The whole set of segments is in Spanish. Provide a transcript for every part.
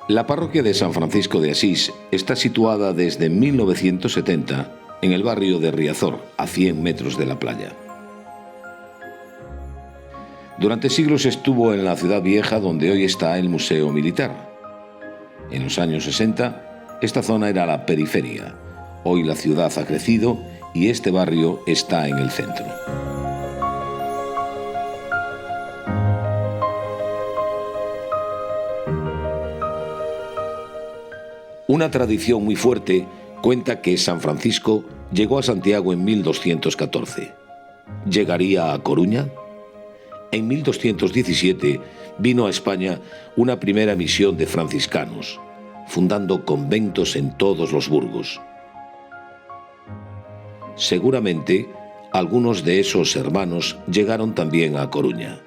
La parroquia de San Francisco de Asís está situada desde 1970 en el barrio de Riazor, a 100 metros de la playa. Durante siglos estuvo en la ciudad vieja donde hoy está el Museo Militar. En los años 60, esta zona era la periferia. Hoy la ciudad ha crecido y este barrio está en el centro. Una tradición muy fuerte cuenta que San Francisco llegó a Santiago en 1214. ¿Llegaría a Coruña? En 1217 vino a España una primera misión de franciscanos, fundando conventos en todos los burgos. Seguramente algunos de esos hermanos llegaron también a Coruña.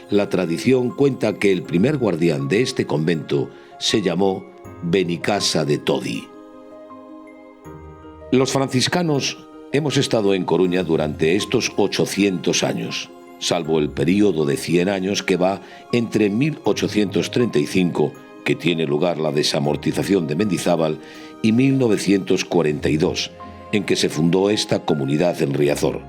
La tradición cuenta que el primer guardián de este convento se llamó Benicasa de Todi. Los franciscanos hemos estado en Coruña durante estos 800 años, salvo el período de 100 años que va entre 1835, que tiene lugar la desamortización de Mendizábal, y 1942, en que se fundó esta comunidad en Riazor.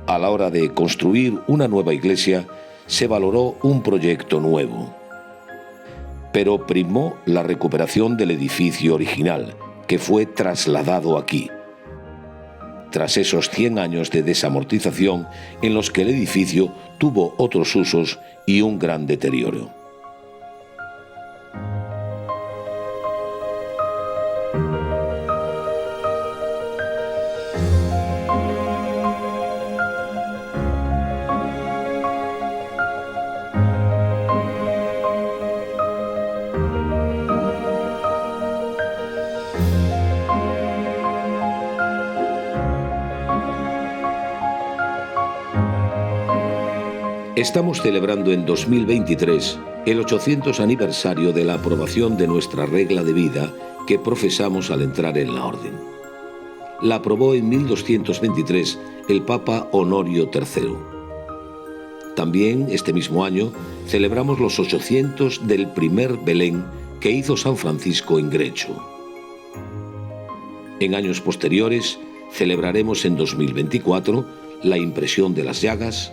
A la hora de construir una nueva iglesia, se valoró un proyecto nuevo. Pero primó la recuperación del edificio original, que fue trasladado aquí, tras esos 100 años de desamortización en los que el edificio tuvo otros usos y un gran deterioro. Estamos celebrando en 2023 el 800 aniversario de la aprobación de nuestra regla de vida que profesamos al entrar en la orden. La aprobó en 1223 el Papa Honorio III. También este mismo año celebramos los 800 del primer Belén que hizo San Francisco en Grecho. En años posteriores celebraremos en 2024 la impresión de las llagas,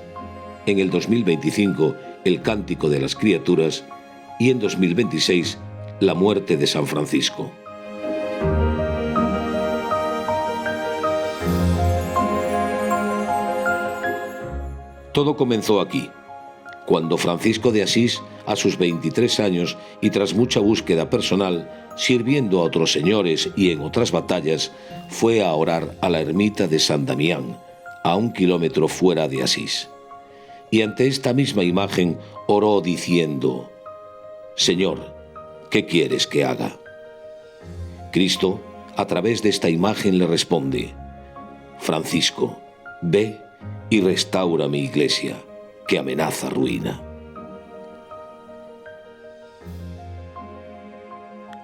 en el 2025 el Cántico de las Criaturas y en 2026 la muerte de San Francisco. Todo comenzó aquí, cuando Francisco de Asís, a sus 23 años y tras mucha búsqueda personal, sirviendo a otros señores y en otras batallas, fue a orar a la ermita de San Damián, a 1 kilómetro fuera de Asís. Y ante esta misma imagen oró diciendo: «Señor, ¿qué quieres que haga?». Cristo, a través de esta imagen, le responde: «Francisco, ve y restaura mi iglesia, que amenaza ruina».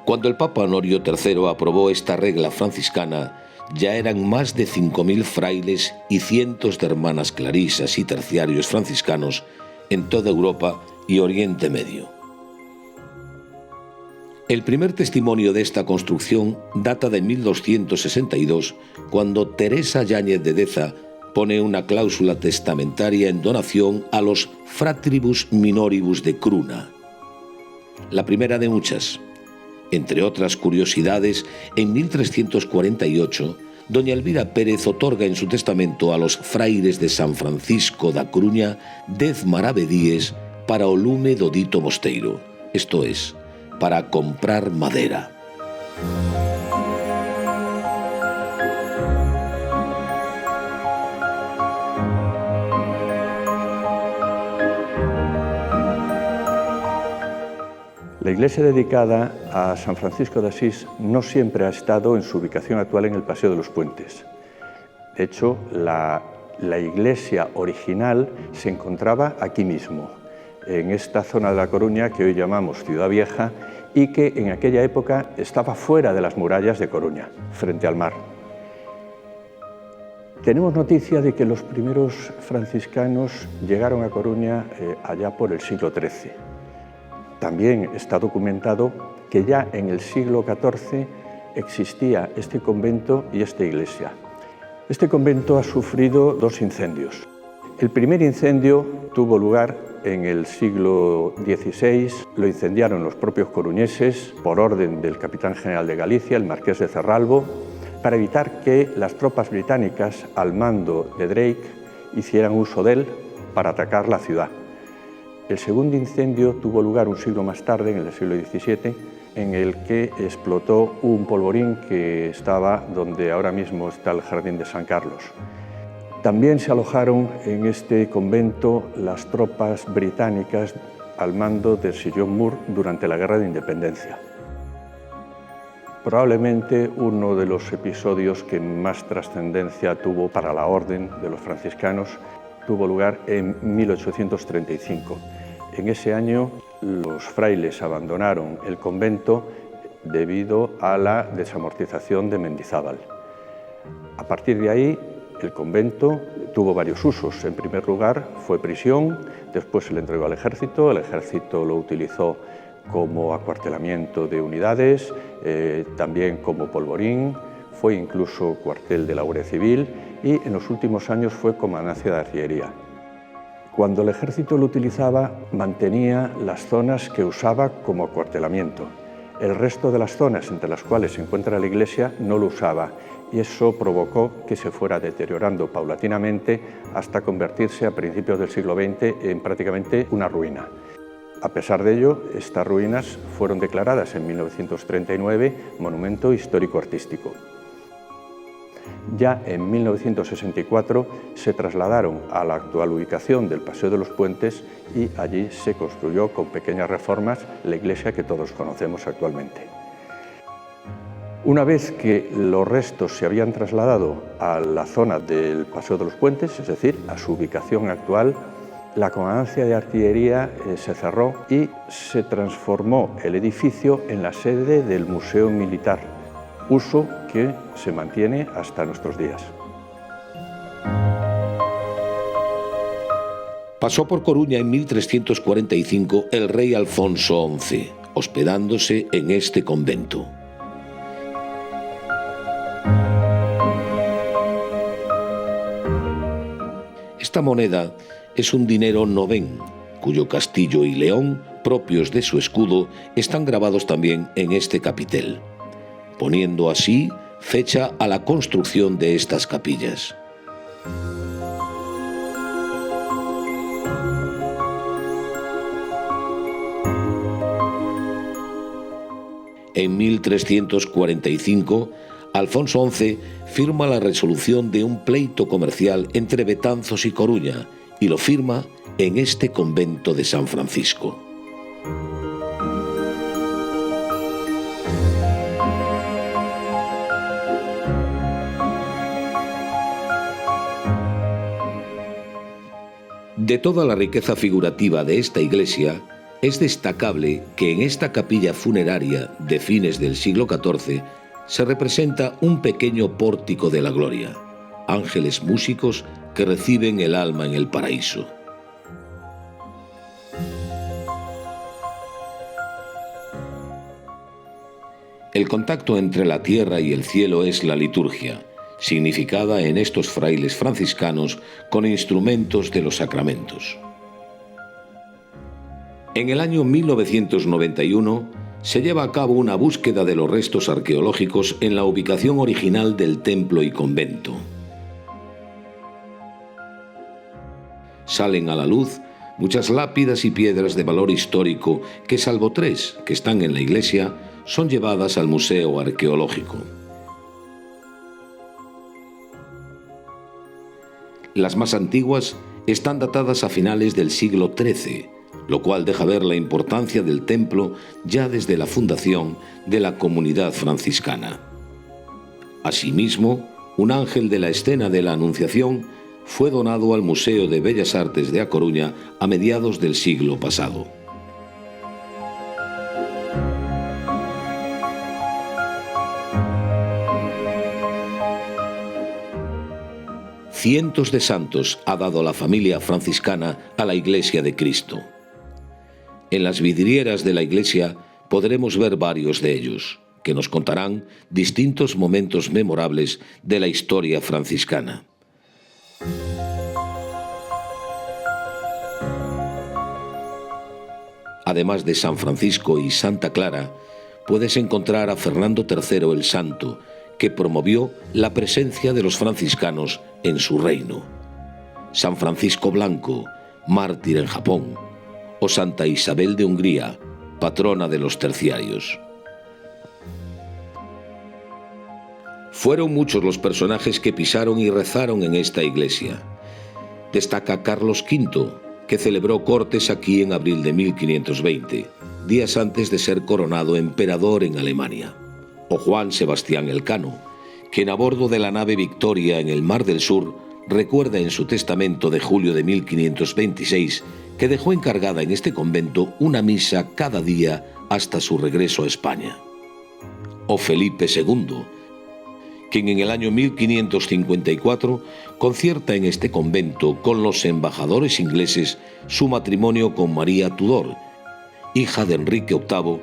Cuando el Papa Honorio III aprobó esta regla franciscana, ya eran más de 5.000 frailes y cientos de hermanas clarisas y terciarios franciscanos en toda Europa y Oriente Medio. El primer testimonio de esta construcción data de 1262, cuando Teresa Yáñez de Deza pone una cláusula testamentaria en donación a los Fratribus Minoribus de Cruna. La primera de muchas. Entre otras curiosidades, en 1348, doña Elvira Pérez otorga en su testamento a los fraires de San Francisco da Coruña 10 maravedíes para o lume do dito mosteiro, esto es, para comprar madera. La iglesia dedicada a San Francisco de Asís no siempre ha estado en su ubicación actual en el Paseo de los Puentes. De hecho, la iglesia original se encontraba aquí mismo, en esta zona de La Coruña que hoy llamamos Ciudad Vieja y que en aquella época estaba fuera de las murallas de Coruña, frente al mar. Tenemos noticia de que los primeros franciscanos llegaron a Coruña allá por el siglo XIII. También está documentado que ya en el siglo XIV existía este convento y esta iglesia. Este convento ha sufrido 2 incendios. El primer incendio tuvo lugar en el siglo XVI, lo incendiaron los propios coruñeses por orden del capitán general de Galicia, el marqués de Cerralbo, para evitar que las tropas británicas al mando de Drake hicieran uso de él para atacar la ciudad. El segundo incendio tuvo lugar un siglo más tarde, en el siglo XVII, en el que explotó un polvorín que estaba donde ahora mismo está el Jardín de San Carlos. También se alojaron en este convento las tropas británicas al mando de Sir John Moore durante la Guerra de Independencia. Probablemente uno de los episodios que más trascendencia tuvo para la orden de los franciscanos tuvo lugar en 1835. En ese año los frailes abandonaron el convento debido a la desamortización de Mendizábal. A partir de ahí, el convento tuvo varios usos. En primer lugar, fue prisión, después se le entregó al ejército, el ejército lo utilizó como acuartelamiento de unidades, también como polvorín, fue incluso cuartel de la Guardia Civil y en los últimos años fue comandancia de artillería. Cuando el ejército lo utilizaba, mantenía las zonas que usaba como acuartelamiento. El resto de las zonas entre las cuales se encuentra la iglesia no lo usaba y eso provocó que se fuera deteriorando paulatinamente hasta convertirse a principios del siglo XX en prácticamente una ruina. A pesar de ello, estas ruinas fueron declaradas en 1939 Monumento Histórico-Artístico. Ya en 1964 se trasladaron a la actual ubicación del Paseo de los Puentes y allí se construyó con pequeñas reformas la iglesia que todos conocemos actualmente. Una vez que los restos se habían trasladado a la zona del Paseo de los Puentes, es decir, a su ubicación actual, la comandancia de artillería se cerró y se transformó el edificio en la sede del Museo Militar, uso que se mantiene hasta nuestros días. Pasó por Coruña en 1345 el rey Alfonso XI, hospedándose en este convento. Esta moneda es un dinero novén, cuyo castillo y león, propios de su escudo, están grabados también en este capitel, poniendo así fecha a la construcción de estas capillas. En 1345, Alfonso XI firma la resolución de un pleito comercial entre Betanzos y Coruña y lo firma en este convento de San Francisco. De toda la riqueza figurativa de esta iglesia, es destacable que en esta capilla funeraria de fines del siglo XIV se representa un pequeño pórtico de la gloria, ángeles músicos que reciben el alma en el paraíso. El contacto entre la tierra y el cielo es la liturgia, significada en estos frailes franciscanos con instrumentos de los sacramentos. En el año 1991 se lleva a cabo una búsqueda de los restos arqueológicos en la ubicación original del templo y convento. Salen a la luz muchas lápidas y piedras de valor histórico que, salvo 3 que están en la iglesia, son llevadas al Museo Arqueológico. Las más antiguas están datadas a finales del siglo XIII, lo cual deja ver la importancia del templo ya desde la fundación de la comunidad franciscana. Asimismo, un ángel de la escena de la Anunciación fue donado al Museo de Bellas Artes de A Coruña a mediados del siglo pasado. cientos de santos ha dado la familia franciscana a la Iglesia de Cristo. En las vidrieras de la iglesia podremos ver varios de ellos, que nos contarán distintos momentos memorables de la historia franciscana. Además de San Francisco y Santa Clara, puedes encontrar a Fernando III el Santo, que promovió la presencia de los franciscanos en su reino. San Francisco Blanco, mártir en Japón, o Santa Isabel de Hungría, patrona de los terciarios. Fueron muchos los personajes que pisaron y rezaron en esta iglesia. Destaca Carlos V, que celebró cortes aquí en abril de 1520, días antes de ser coronado emperador en Alemania. O Juan Sebastián Elcano, quien a bordo de la nave Victoria en el Mar del Sur recuerda en su testamento de julio de 1526 que dejó encargada en este convento una misa cada día hasta su regreso a España. O Felipe II, quien en el año 1554 concierta en este convento con los embajadores ingleses su matrimonio con María Tudor, hija de Enrique VIII,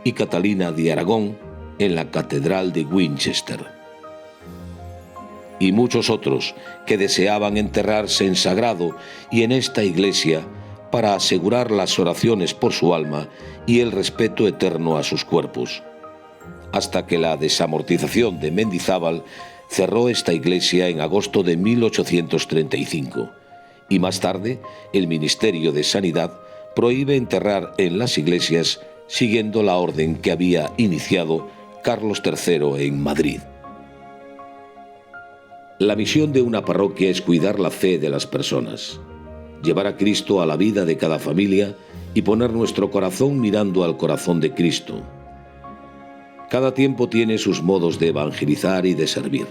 y Catalina de Aragón en la Catedral de Winchester. Y muchos otros que deseaban enterrarse en sagrado y en esta iglesia para asegurar las oraciones por su alma y el respeto eterno a sus cuerpos, hasta que la desamortización de Mendizábal cerró esta iglesia en agosto de 1835, y más tarde el Ministerio de Sanidad prohíbe enterrar en las iglesias siguiendo la orden que había iniciado Carlos III en Madrid. La misión de una parroquia es cuidar la fe de las personas, llevar a Cristo a la vida de cada familia y poner nuestro corazón mirando al corazón de Cristo. Cada tiempo tiene sus modos de evangelizar y de servir.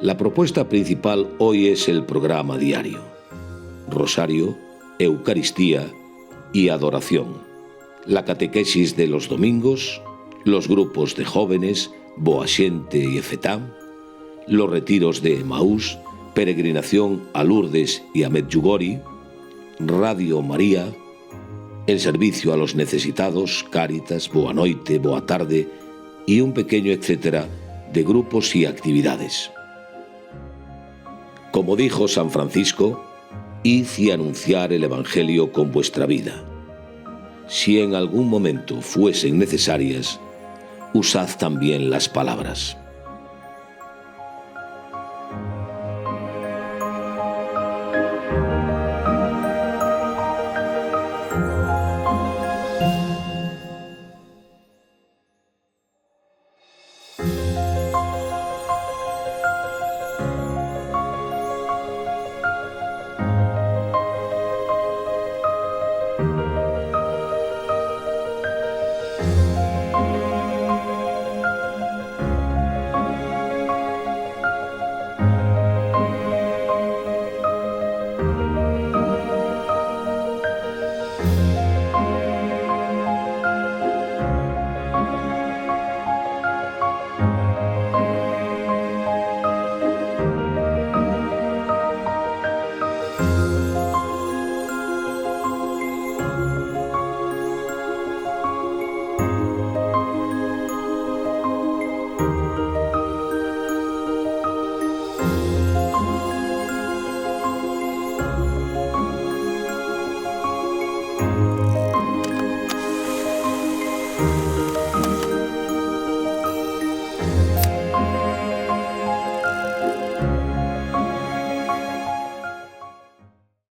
La propuesta principal hoy es el programa diario: Rosario, Eucaristía y Adoración, la catequesis de los domingos, los grupos de jóvenes, Boa Xente y Efetá, los retiros de Emaús, peregrinación a Lourdes y a Medjugorje, Radio María, el servicio a los necesitados, Cáritas, Boa Noite, Boa Tarde y un pequeño etcétera de grupos y actividades. Como dijo San Francisco, id y anunciar el Evangelio con vuestra vida. Si en algún momento fuesen necesarias, usad también las palabras.